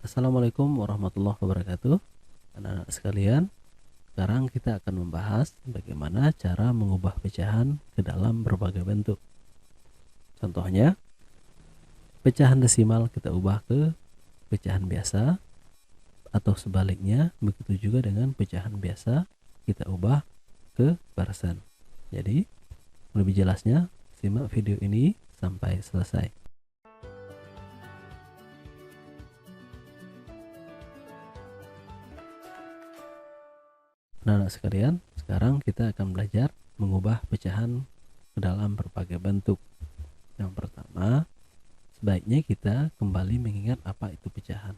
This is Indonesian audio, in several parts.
Assalamualaikum warahmatullahi wabarakatuh. Anak-anak sekalian, sekarang kita akan membahas bagaimana cara mengubah pecahan ke dalam berbagai bentuk. Contohnya, pecahan desimal kita ubah ke pecahan biasa, atau sebaliknya, begitu juga dengan pecahan biasa kita ubah ke persen. Jadi, lebih jelasnya, simak video ini sampai selesai. Anak-anak sekalian, sekarang kita akan belajar mengubah pecahan ke dalam berbagai bentuk. Yang pertama, sebaiknya kita kembali mengingat apa itu pecahan.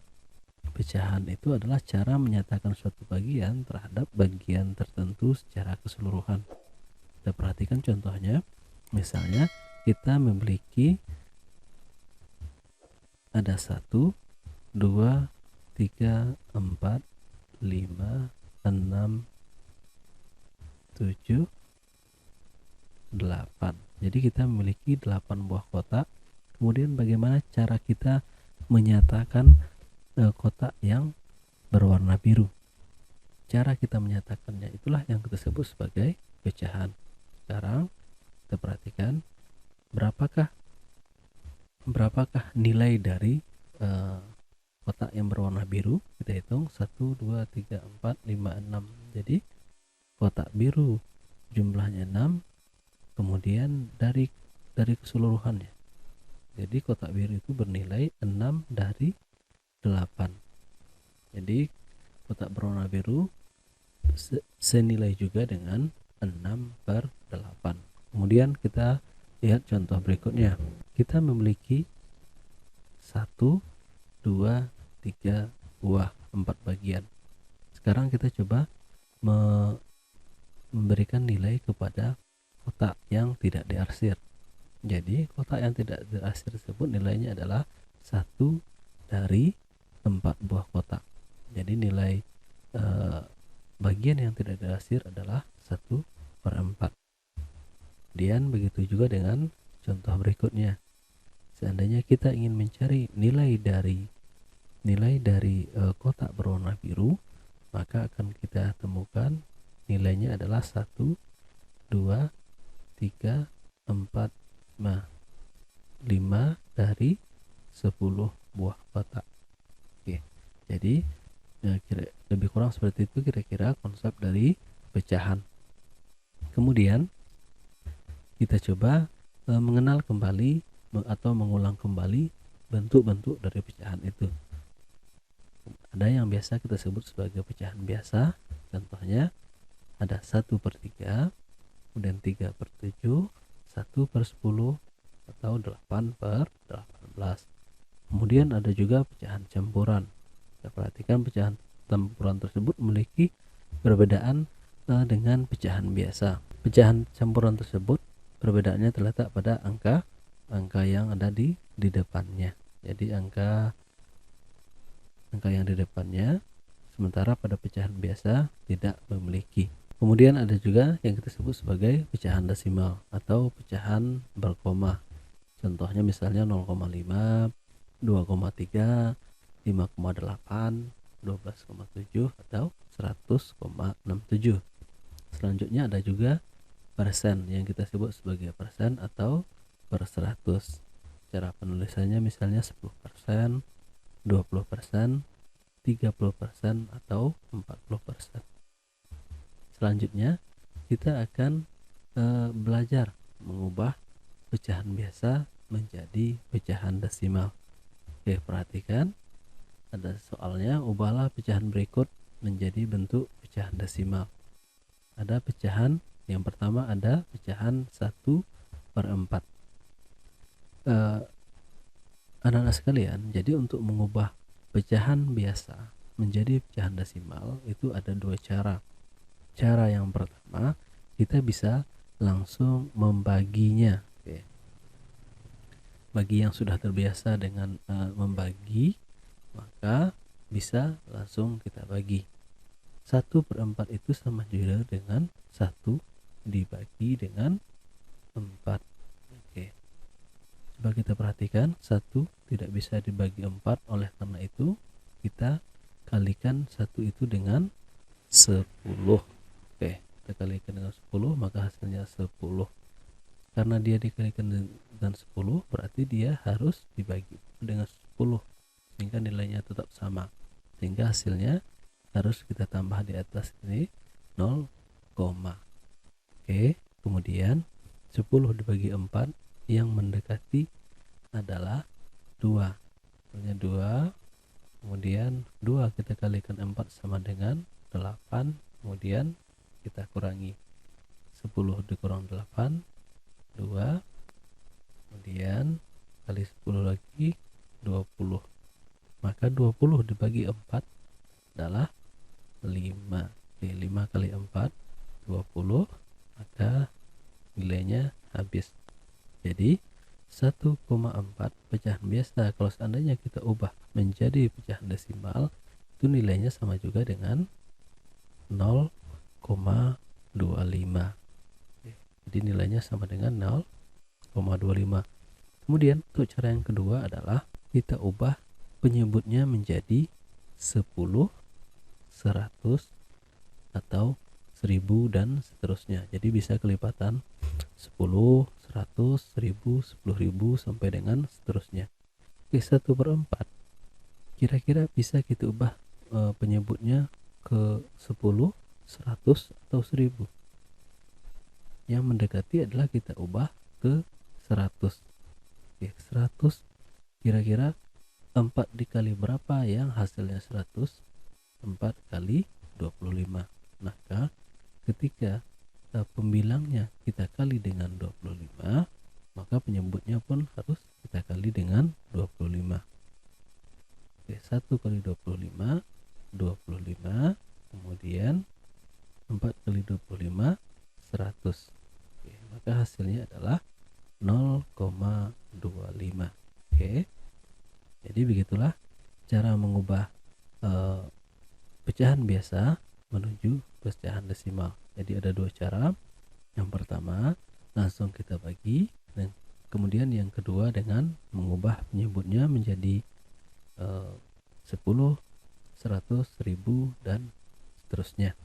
Pecahan itu adalah cara menyatakan suatu bagian terhadap bagian tertentu secara keseluruhan. Kita perhatikan contohnya, misalnya kita memiliki ada 1, 2, 3, 4, 5, 6, 7, 8. Jadi kita memiliki 8 buah kotak. Kemudian bagaimana cara kita menyatakan kotak yang berwarna biru? Cara kita menyatakannya itulah yang kita sebut sebagai pecahan. Sekarang kita perhatikan berapakah nilai dari kotak yang berwarna biru. Kita hitung 1, 2, 3, 4, 5, 6. Jadi kotak biru jumlahnya 6, kemudian dari keseluruhannya. Jadi kotak biru itu bernilai 6 dari 8. Jadi kotak berwarna biru senilai juga dengan 6/8. Kemudian kita lihat contoh berikutnya. Kita memiliki 1, 2, 3 buah 4 bagian. Sekarang kita coba memberikan nilai kepada kotak yang tidak diarsir. Jadi kotak yang tidak diarsir tersebut nilainya adalah 1 dari 4 buah kotak. Jadi nilai bagian yang tidak diarsir adalah 1/4. Kemudian begitu juga dengan contoh berikutnya. Seandainya kita ingin mencari nilai dari kotak berwarna biru, maka akan kita temukan nilainya adalah 1, 2, 3, 4, 5 dari 10 buah kotak. Oke, jadi lebih kurang seperti itu kira-kira konsep dari pecahan. Kemudian kita coba mengenal kembali atau mengulang kembali bentuk-bentuk dari pecahan itu. Ada yang biasa kita sebut sebagai pecahan biasa. Contohnya ada 1/3, kemudian 3/7, 1/10, atau 8/18. Kemudian ada juga pecahan campuran. Kita perhatikan pecahan campuran tersebut memiliki perbedaan dengan pecahan biasa. Pecahan campuran tersebut perbedaannya terletak pada angka yang ada di depannya. Jadi angka yang di depannya, sementara pada pecahan biasa tidak memiliki. Kemudian ada juga yang kita sebut sebagai pecahan desimal atau pecahan berkoma. Contohnya misalnya 0,5, 2,3, 5,8, 12,7, atau 100,67. Selanjutnya ada juga persen yang kita sebut sebagai persen atau per 100. Cara penulisannya misalnya 10%, 20%, 30%, atau 40%. Selanjutnya kita akan belajar mengubah pecahan biasa menjadi pecahan desimal. Oke, perhatikan ada soalnya, ubahlah pecahan berikut menjadi bentuk pecahan desimal. Ada pecahan yang pertama, ada pecahan 1/4. Anak-anak sekalian, jadi untuk mengubah pecahan biasa menjadi pecahan desimal itu ada 2 cara. Cara yang pertama, kita bisa langsung membaginya. Oke. Bagi yang sudah terbiasa dengan membagi, maka bisa langsung kita bagi. 1/4 itu sama juga dengan 1 dibagi dengan 4. Oke. Coba kita perhatikan, 1 tidak bisa dibagi 4, oleh karena itu kita kalikan satu itu dengan 10. Oke, kita kalikan dengan 10, maka hasilnya 10. Karena dia dikalikan dengan 10, berarti dia harus dibagi dengan 10 sehingga nilainya tetap sama. Sehingga hasilnya harus kita tambah di atas ini 0, oke. Kemudian 10 dibagi 4 yang mendekati adalah 2. Hasilnya 2. Kemudian 2 kita kalikan 4 sama dengan 8. Kemudian kita kurangi 10 dikurang 8, 2. Kemudian kali 10 lagi 20. Maka 20 dibagi 4 adalah 5. Oke, 5 kali 4 20, maka nilainya habis. Jadi 1,4 pecahan biasa kalau seandainya kita ubah menjadi pecahan desimal, itu nilainya sama juga dengan 0,25. Jadi nilainya sama dengan 0,25. Kemudian untuk cara yang kedua adalah kita ubah penyebutnya menjadi 10, 100, atau 1000 dan seterusnya. Jadi bisa kelipatan 10, 100, 1000, 10.000 sampai dengan seterusnya. Oke, 1/4 kira-kira bisa kita ubah penyebutnya ke 10, 100, atau 1000. Yang mendekati adalah kita ubah ke 100. Oke, 100 kira-kira 4 dikali berapa yang hasilnya 100? 4 kali 25. Maka ketika pembilangnya kita kali dengan 25, maka penyebutnya pun harus kita kali dengan 25. Oke, 1 kali 25, 25. Kemudian 4 kali 25, 100. Oke, maka hasilnya adalah 0,25. Oke. Jadi begitulah cara mengubah pecahan biasa menuju pecahan desimal. Jadi ada dua cara. Yang pertama langsung kita bagi, dan kemudian yang kedua dengan mengubah penyebutnya menjadi 10, 100, 1000 dan seterusnya.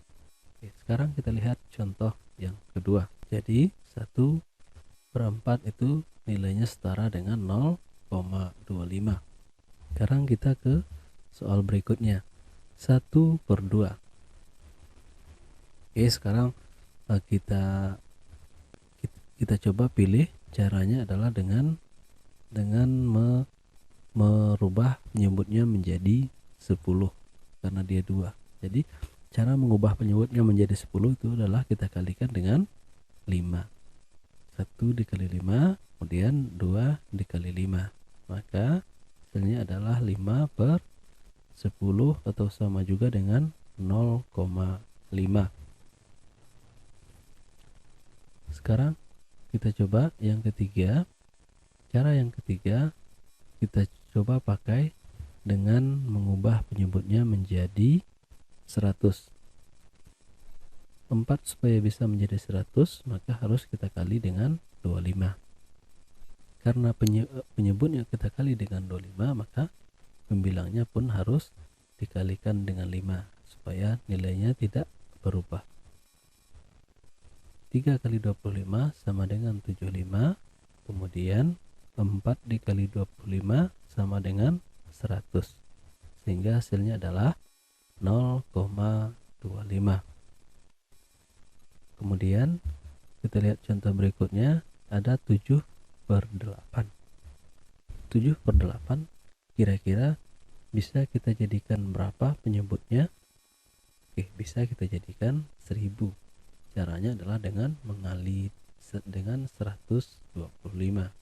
Oke, sekarang kita lihat contoh yang kedua. Jadi 1/4 itu nilainya setara dengan 0,25. Sekarang kita ke soal berikutnya. 1/2. Oke, sekarang kita coba pilih. Caranya adalah dengan merubah penyebutnya menjadi 10 karena dia 2. Jadi cara mengubah penyebutnya menjadi 10 itu adalah kita kalikan dengan 5. 1 dikali 5, kemudian 2 dikali 5. Maka hasilnya adalah 5/10 atau sama juga dengan 0,5. Sekarang kita coba yang ketiga. Cara yang ketiga kita coba pakai dengan mengubah penyebutnya menjadi 100. 4 supaya bisa menjadi 100, maka harus kita kali dengan 25. Karena penyebutnya kita kali dengan 25, maka pembilangnya pun harus dikalikan dengan 5 supaya nilainya tidak berubah. 3 kali 25 sama dengan 75. Kemudian 4 dikali 25 sama dengan 100. Sehingga hasilnya adalah 0,25. Kemudian kita lihat contoh berikutnya, ada 7/8. 7/8 kira-kira bisa kita jadikan berapa penyebutnya? Oke, bisa kita jadikan 1000. Caranya adalah dengan mengali dengan 125.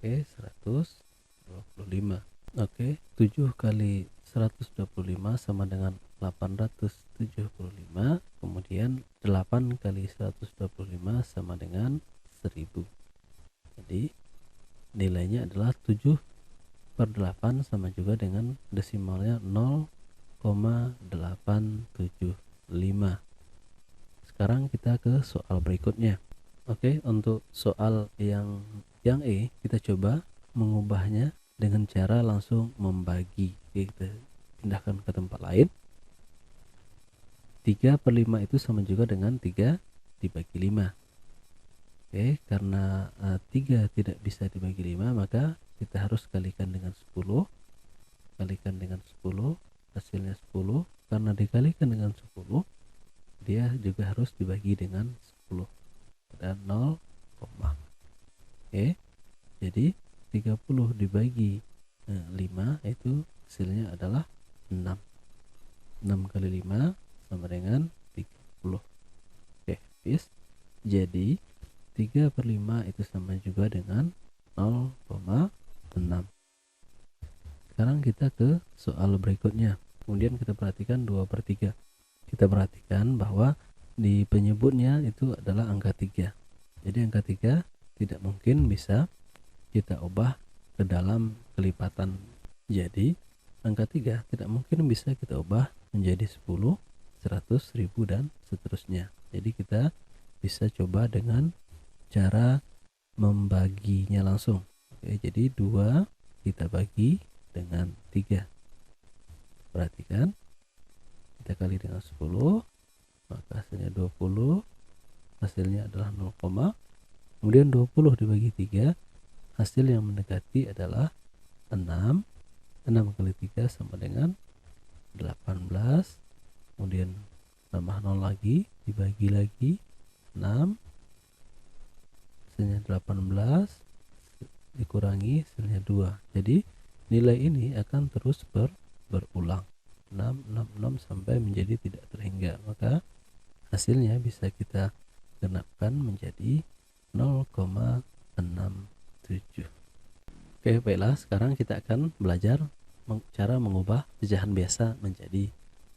Oke, 125. Oke, 7 kali 125 sama dengan 875. Kemudian 8 kali 125 sama dengan 1000. Jadi nilainya adalah 7/8 sama juga dengan desimalnya 0,875. Sekarang kita ke soal berikutnya. Oke, untuk soal yang E kita coba mengubahnya dengan cara langsung membagi. Kita pindahkan ke tempat lain. 3/5 itu sama juga dengan 3 dibagi 5. Oke, karena 3 tidak bisa dibagi 5, maka kita harus kalikan dengan 10. Kalikan dengan 10, hasilnya 10. Karena dikalikan dengan 10, dia juga harus dibagi dengan 10. Dan 0, oke. Jadi 30 dibagi 5 itu hasilnya adalah 6. 6 kali 5 sama dengan 30. Oke, habis. Jadi 3/5 itu sama juga dengan 0,6. Sekarang kita ke soal berikutnya. Kemudian kita perhatikan 2/3. Kita perhatikan bahwa di penyebutnya itu adalah angka 3. Jadi angka 3 tidak mungkin bisa kita ubah ke dalam kelipatan. Jadi angka 3 tidak mungkin bisa kita ubah menjadi 10, 100, 1000 dan seterusnya. Jadi kita bisa coba dengan cara membaginya langsung. Oke, jadi 2 kita bagi dengan 3. Perhatikan, kita kali dengan 10, maka hasilnya 20. Hasilnya adalah 0, kemudian 20 dibagi 3, hasil yang mendekati adalah 6. 6 kali 3 sama dengan 18. Kemudian tambah 0 lagi, dibagi lagi 6, hasilnya 18, dikurangi hasilnya 2. Jadi nilai ini akan terus berulang, 6, 6, 6 sampai menjadi tidak terhingga. Maka hasilnya bisa kita genapkan menjadi 0,67. Oke, baiklah, sekarang kita akan belajar cara mengubah pecahan biasa menjadi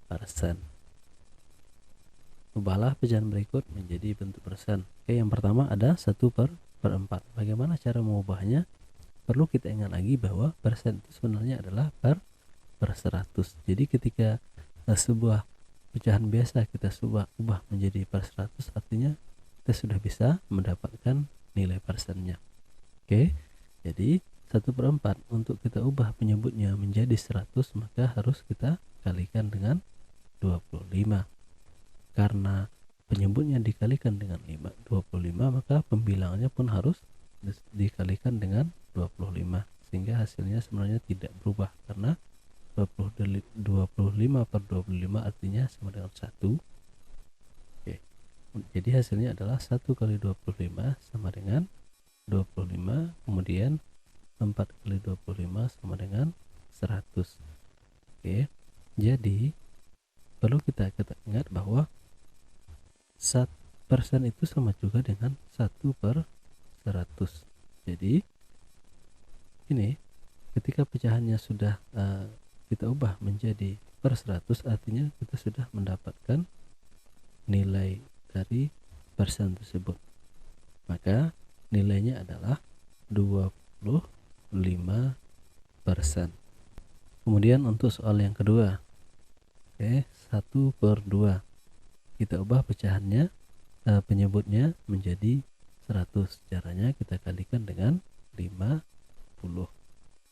persen. Ubahlah pecahan berikut menjadi bentuk persen. Oke, yang pertama ada 1/4. Bagaimana cara mengubahnya? Perlu kita ingat lagi bahwa persen itu sebenarnya adalah per 100. Jadi ketika sebuah pecahan biasa kita ubah menjadi per 100, artinya kita sudah bisa mendapatkan nilai persennya. Oke, jadi 1/4 untuk kita ubah penyebutnya menjadi 100, maka harus kita kalikan dengan 25. Karena penyebutnya dikalikan dengan 25, maka pembilangannya pun harus dikalikan dengan 25, sehingga hasilnya sebenarnya tidak berubah, karena 25/25 artinya sama dengan 1. Oke. Jadi hasilnya adalah 1 kali 25 sama dengan 25, kemudian 4 kali 25 sama dengan 100. Oke. Jadi perlu kita ingat bahwa 1% itu sama juga dengan 1/100. Jadi ini ketika pecahannya sudah kita ubah menjadi per 100, artinya kita sudah mendapatkan nilai dari persen tersebut. Maka nilainya adalah 25%. Kemudian untuk soal yang kedua, oke, 1/2. Kita ubah pecahannya, penyebutnya menjadi 100. Caranya kita kalikan dengan 50.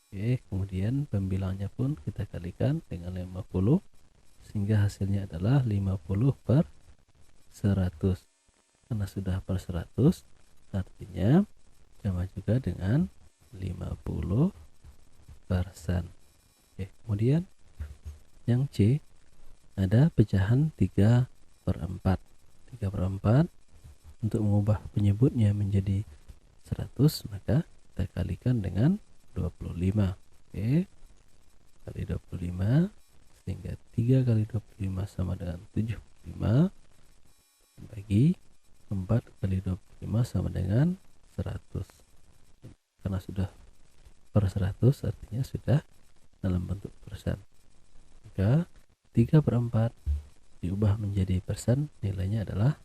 Oke, kemudian pembilangnya pun kita kalikan dengan 50, sehingga hasilnya adalah 50/100. Karena sudah per 100, artinya sama juga dengan 50%. Oke, kemudian yang C ada pecahan 3/4. 3/4 untuk mengubah penyebutnya menjadi 100, maka kita kalikan dengan 25. Oke, kali 25, sehingga 3 kali 25 sama dengan 75, bagi 4 kali 25 sama dengan 100. Karena sudah per 100, artinya sudah dalam bentuk persen. Maka 3/4 diubah menjadi persen, nilainya adalah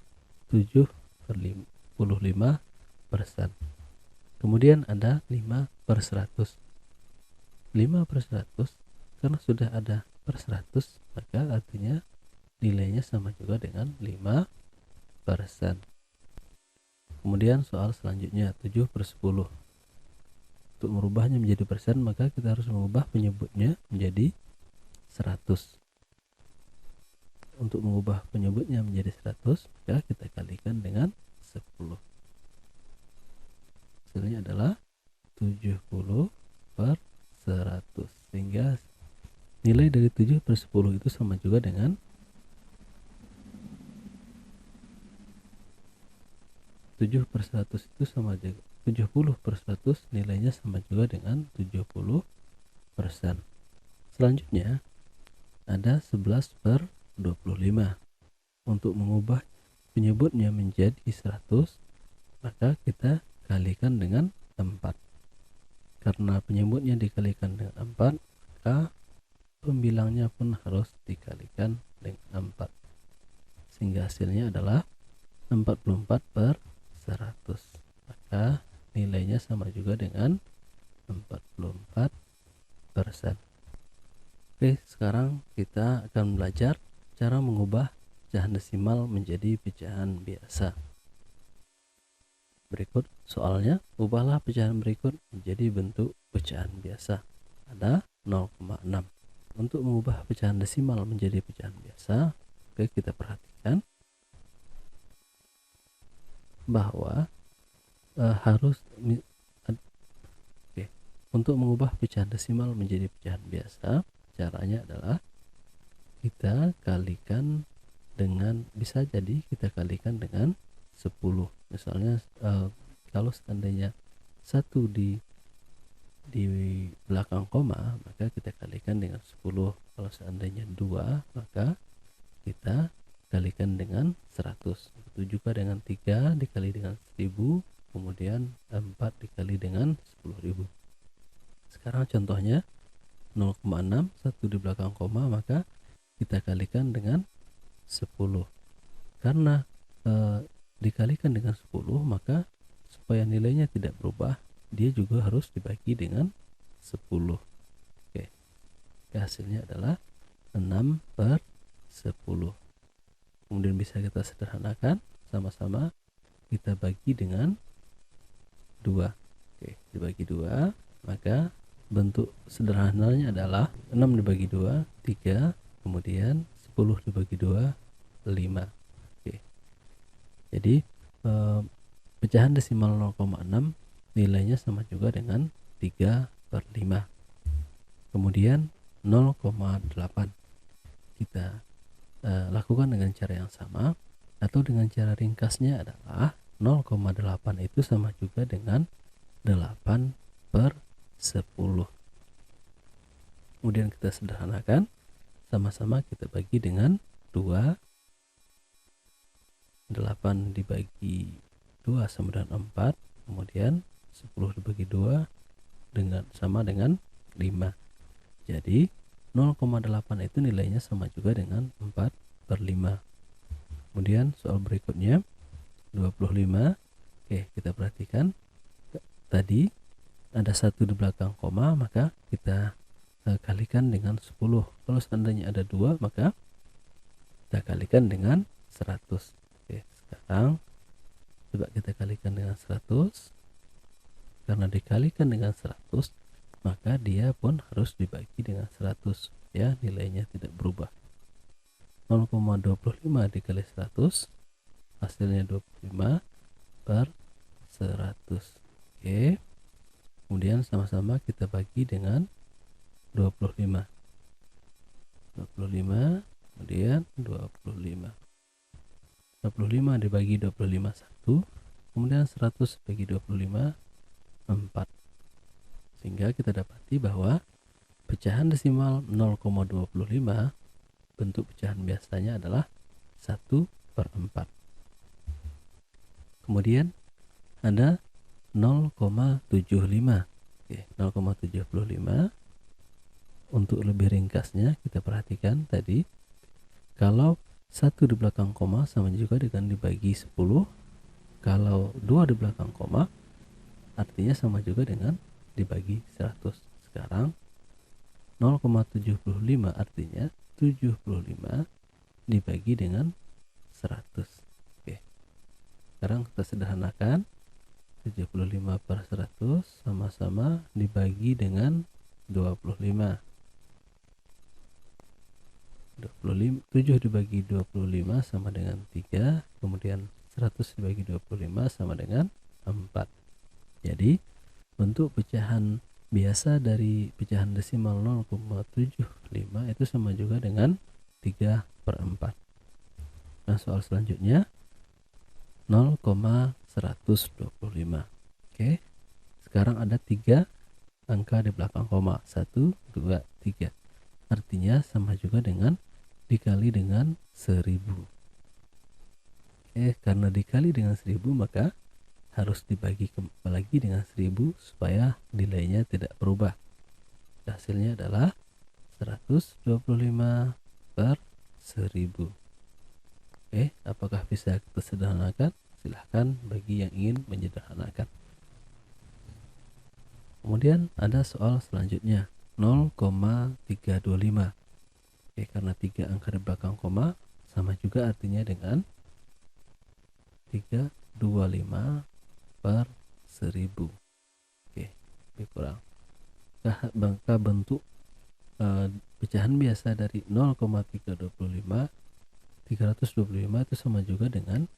7/55%. Kemudian ada 5/100. 5/100 karena sudah ada per 100, maka artinya nilainya sama juga dengan 5%. Kemudian soal selanjutnya 7/10. untuk merubahnya menjadi persen, maka kita harus mengubah penyebutnya menjadi 100. Untuk mengubah penyebutnya menjadi 100, maka kita kalikan dengan 10. Hasilnya adalah 70 per 100. Sehingga nilai dari 7 per 10 itu sama juga dengan 7 per 100 itu sama juga 70 per 100 nilainya sama juga dengan 70%. Selanjutnya ada 11 per 25. Untuk mengubah penyebutnya menjadi 100, maka kita kalikan dengan 4. Karena penyebutnya dikalikan dengan 4, maka pembilangnya pun harus dikalikan dengan 4. Sehingga hasilnya adalah 44 per 100. Maka nilainya sama juga dengan 44%. Oke, sekarang kita akan belajar cara mengubah pecahan desimal menjadi pecahan biasa. Berikut soalnya, ubahlah pecahan berikut menjadi bentuk pecahan biasa. Ada 0,6. Untuk mengubah pecahan desimal menjadi pecahan biasa, oke, kita perhatikan bahwa untuk mengubah pecahan desimal menjadi pecahan biasa, caranya adalah kita kalikan dengan, bisa jadi kita kalikan dengan 10. Misalnya kalau seandainya 1 di belakang koma, maka kita kalikan dengan 10. Kalau seandainya 2, maka kita kalikan dengan 100. Begitu juga dengan 3 dikali dengan 1000, kemudian 4 dikali dengan 10.000. Sekarang contohnya 0,6, 1 di belakang koma, maka kita kalikan dengan 10. Karena dikalikan dengan 10, maka supaya nilainya tidak berubah, dia juga harus dibagi dengan 10. Oke. Hasilnya adalah 6 per 10. Kemudian bisa kita sederhanakan, sama-sama kita bagi dengan 2. Oke, dibagi 2, maka bentuk sederhananya adalah 6 dibagi 2, 3, kemudian 10 dibagi 2, 5. Oke. Jadi pecahan desimal 0,6 nilainya sama juga dengan 3 per 5. Kemudian 0,8 kita lakukan dengan cara yang sama, atau dengan cara ringkasnya adalah 0,8 itu sama juga dengan 8 per 10. Kemudian kita sederhanakan, sama-sama kita bagi dengan 2. 8 dibagi 2 sama dengan 4, kemudian 10 dibagi 2 sama dengan 5. Jadi 0,8 itu nilainya sama juga dengan 4 per 5. Kemudian soal berikutnya 25. Oke, kita perhatikan tadi ada 1 di belakang koma, maka kita kalikan dengan 10. Kalau seandainya ada 2, maka kita kalikan dengan 100. Oke, sekarang coba kita kalikan dengan 100. Karena dikalikan dengan 100, maka dia pun harus dibagi dengan 100, ya, nilainya tidak berubah. 0,25 dikali 100, hasilnya 25 per 100. Oke. Kemudian sama-sama kita bagi dengan 25. 25, kemudian 25. 25 dibagi 25, 1. Kemudian 100 bagi 25, 4. Sehingga kita dapati bahwa pecahan desimal 0,25 bentuk pecahan biasanya adalah 1 per 4. Kemudian ada 0,75. Oke, 0,75. Untuk lebih ringkasnya kita perhatikan tadi, kalau 1 di belakang koma sama juga dengan dibagi 10. Kalau 2 di belakang koma artinya sama juga dengan dibagi 100. Sekarang 0,75 artinya 75 dibagi dengan 100. Oke. Sekarang kita sederhanakan. 75 per 100 sama-sama dibagi dengan 25. 7 dibagi 25 sama dengan 3, kemudian 100 dibagi 25 sama dengan 4. Jadi bentuk pecahan biasa dari pecahan desimal 0,75 itu sama juga dengan 3/4. Nah, soal selanjutnya 0,125. Oke, sekarang ada 3 angka di belakang koma, 1, 2, 3. Artinya sama juga dengan dikali dengan 1000. Oke, karena dikali dengan 1000 maka harus dibagi lagi dengan 1000 supaya nilainya tidak berubah. Hasilnya adalah 125 per 1000. Oke, apakah bisa kita sederhanakan? Silahkan bagi yang ingin menyederhanakan. Kemudian ada soal selanjutnya 0,325. Oke, karena 3 angka di belakang koma sama juga artinya dengan 325 per 1000. Oke, lebih kurang. Maka bentuk pecahan biasa dari 0,325 itu sama juga dengan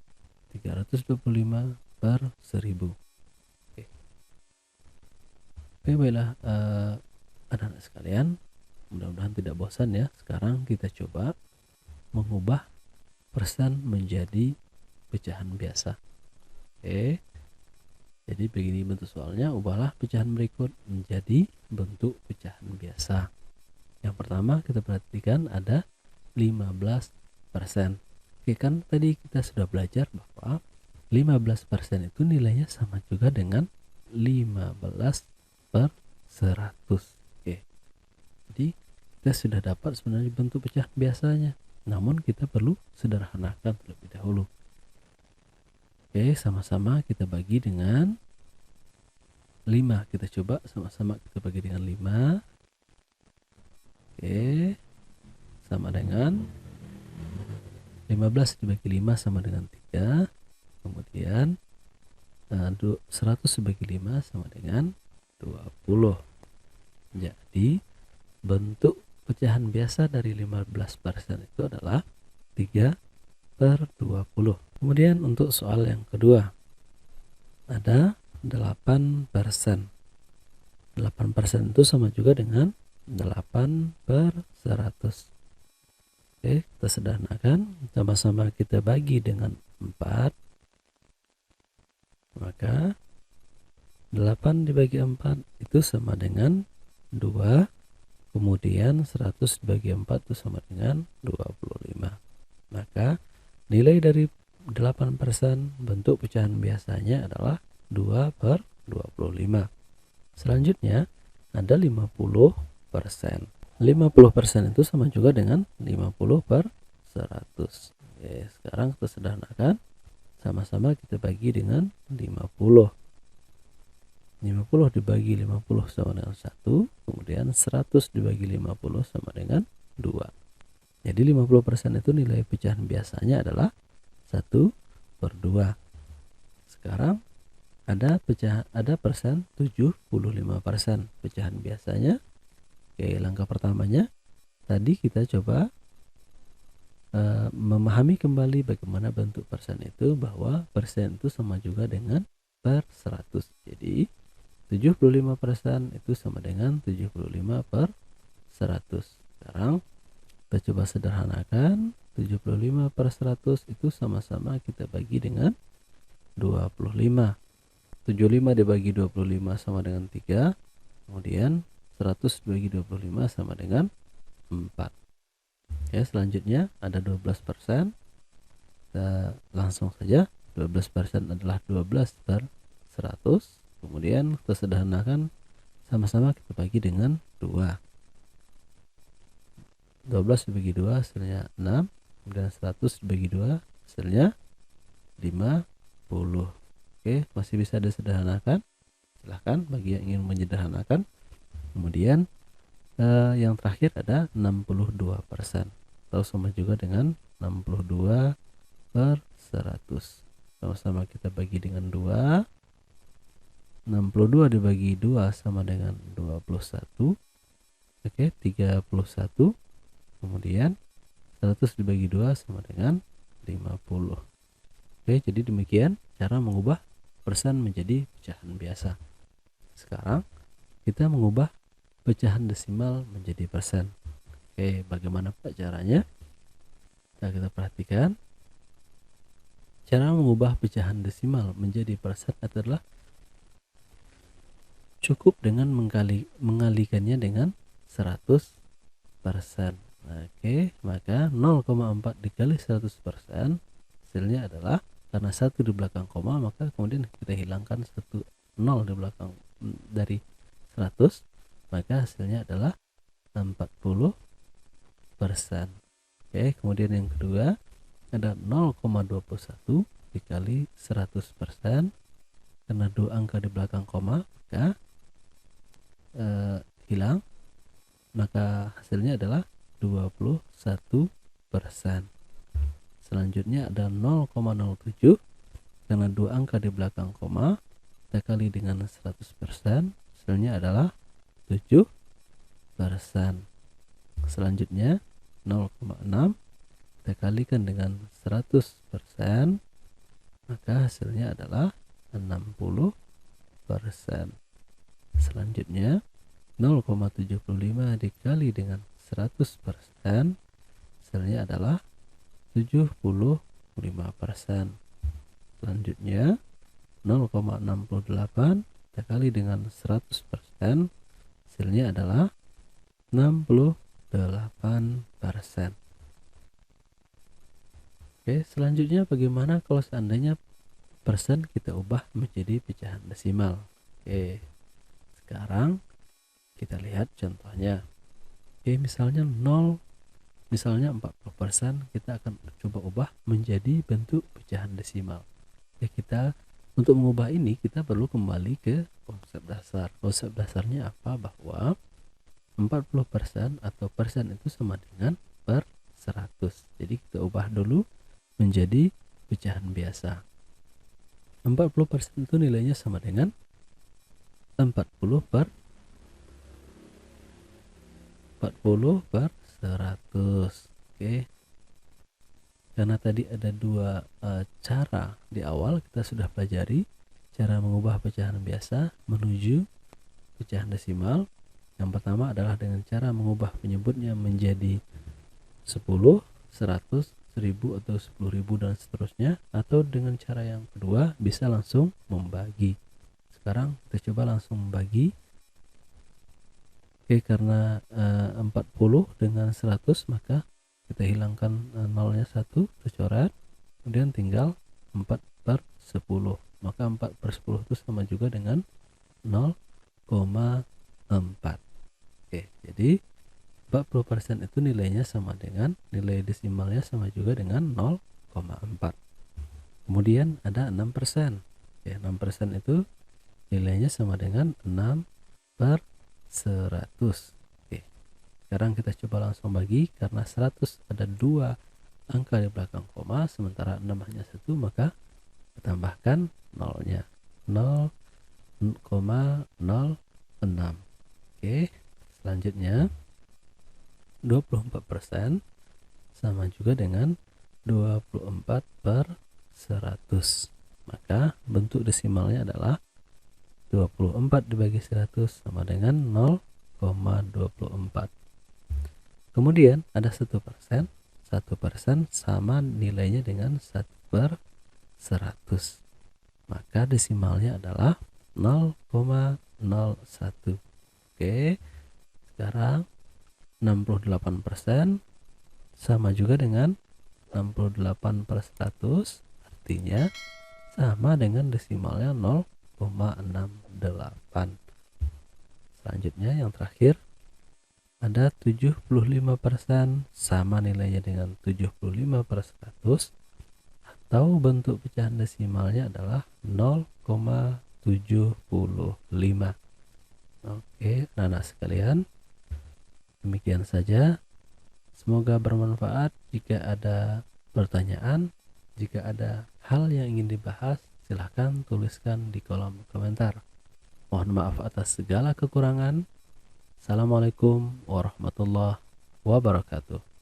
325 per 1000. Oke, baiklah anak-anak sekalian, mudah-mudahan tidak bosan ya. Sekarang kita coba mengubah persen menjadi pecahan biasa. Oke, jadi begini bentuk soalnya, ubahlah pecahan berikut menjadi bentuk pecahan biasa. Yang pertama kita perhatikan ada 15%. Oke, kan tadi kita sudah belajar bahwa 15% itu nilainya sama juga dengan 15 per 100. Oke, jadi kita sudah dapat sebenarnya bentuk pecahan biasanya, namun kita perlu sederhanakan terlebih dahulu. Oke, sama-sama kita bagi dengan 5. Kita coba sama-sama kita bagi dengan 5. Oke, sama dengan 15 dibagi 5 sama dengan 3. Kemudian 100 dibagi 5 sama dengan 20. Jadi bentuk pecahan biasa dari 15% itu adalah 3 per 20. Kemudian untuk soal yang kedua ada 8%. 8% itu sama juga dengan 8 per 100. Oke, kita sederhanakan, sama-sama kita bagi dengan 4. Maka 8 dibagi 4 itu sama dengan 2. Kemudian 100 dibagi 4 itu sama dengan 25. Maka nilai dari 8% bentuk pecahan biasanya adalah 2 per 25. Selanjutnya ada 50%. 50% itu sama juga dengan 50 per 100. Oke, sekarang kita sederhanakan, sama-sama kita bagi dengan 50. 50 dibagi 50 sama dengan 1. Kemudian 100 dibagi 50 sama dengan 2. Jadi 50% itu nilai pecahan biasanya adalah 1 per 2. Sekarang ada persen 75%. Pecahan biasanya. Oke, langkah pertamanya tadi kita coba memahami kembali bagaimana bentuk persen itu, bahwa persen itu sama juga dengan per 100. Jadi 75% itu sama dengan 75 per 100. Sekarang kita coba sederhanakan, 75 per 100 itu sama-sama kita bagi dengan 25. 75 dibagi 25 sama dengan 3. Kemudian 100 dibagi 25 sama dengan 4. Ya, selanjutnya ada 12%. Kita langsung saja, 12% adalah 12 per 100. Kemudian kita sederhanakan, sama-sama kita bagi dengan 2. 12 dibagi 2 hasilnya 6. Kemudian 100 dibagi 2 hasilnya 50. Oke, masih bisa disederhanakan. Silahkan bagi yang ingin menyederhanakan. Kemudian yang terakhir ada 62%. Atau sama juga dengan 62 per 100. Sama-sama kita bagi dengan 2. 62 dibagi 2 sama dengan 21. Oke, 31. Kemudian 100 dibagi 2 sama dengan 50. Oke, jadi demikian cara mengubah persen menjadi pecahan biasa. Sekarang kita mengubah pecahan desimal menjadi persen. Oke, bagaimana Pak caranya? Nah, kita perhatikan. Cara mengubah pecahan desimal menjadi persen adalah cukup dengan mengalikannya dengan 100%. Oke, maka 0,4 dikali 100% hasilnya adalah, karena 1 di belakang koma, maka kemudian kita hilangkan 0 di belakang dari 100, maka hasilnya adalah 40%. Oke, kemudian yang kedua ada 0,21 dikali 100%, karena 2 angka di belakang koma maka hilang, maka hasilnya adalah 21%. Selanjutnya ada 0,07, karena 2 angka di belakang koma kita kali dengan 100%, hasilnya adalah 7%. Selanjutnya 0,6 kita kalikan dengan 100%, maka hasilnya adalah 60%. Selanjutnya 0,75 dikali dengan 100%, hasilnya adalah 75%. Selanjutnya 0,68 kita kali dengan 100%, hasilnya adalah 68%. Oke, selanjutnya bagaimana kalau seandainya persen kita ubah menjadi pecahan desimal? Oke, sekarang kita lihat contohnya. Oke, misalnya 40%, kita akan coba ubah menjadi bentuk pecahan desimal. Oke, kita untuk mengubah ini kita perlu kembali ke konsep dasar. Konsep dasarnya apa? Bahwa 40% atau persen itu sama dengan per 100. Jadi kita ubah dulu menjadi pecahan biasa. 40% itu nilainya sama dengan 40 per 100. Oke. Karena tadi ada dua cara di awal, kita sudah pelajari cara mengubah pecahan biasa menuju pecahan desimal. Yang pertama adalah dengan cara mengubah penyebutnya menjadi 10, 100, 1000 atau 10.000 dan seterusnya, atau dengan cara yang kedua bisa langsung membagi. Sekarang kita coba langsung membagi. Oke, karena 40 dengan 100 maka kita hilangkan nolnya 1, tercoret, kemudian tinggal 4 per 10, maka 4 per 10 itu sama juga dengan 0,4. Oke, jadi 40% itu nilainya sama dengan, nilai desimalnya sama juga dengan 0,4. Kemudian ada 6%. Ya, 6% itu nilainya sama dengan 6 per 100. Oke. Sekarang kita coba langsung bagi, karena 100 ada 2 angka di belakang koma, sementara 6 hanya 1, maka kita tambahkan nolnya, 0,06. Oke, selanjutnya 24% sama juga dengan 24 per 100. Maka bentuk desimalnya adalah 24 dibagi 100 sama dengan 0,24. Kemudian ada 1%. 1% sama nilainya dengan 1 per 100. Maka desimalnya adalah 0,01. Oke, sekarang 68% sama juga dengan 68 per 100, artinya sama dengan desimalnya 0,68. Selanjutnya yang terakhir ada 75% sama nilainya dengan 75 per 100, atau bentuk pecahan desimalnya adalah 0,75. Oke, anak-anak sekalian, demikian saja. Semoga bermanfaat. Jika ada pertanyaan, jika ada hal yang ingin dibahas, silahkan tuliskan di kolom komentar. Mohon maaf atas segala kekurangan. Assalamualaikum warahmatullahi wabarakatuh.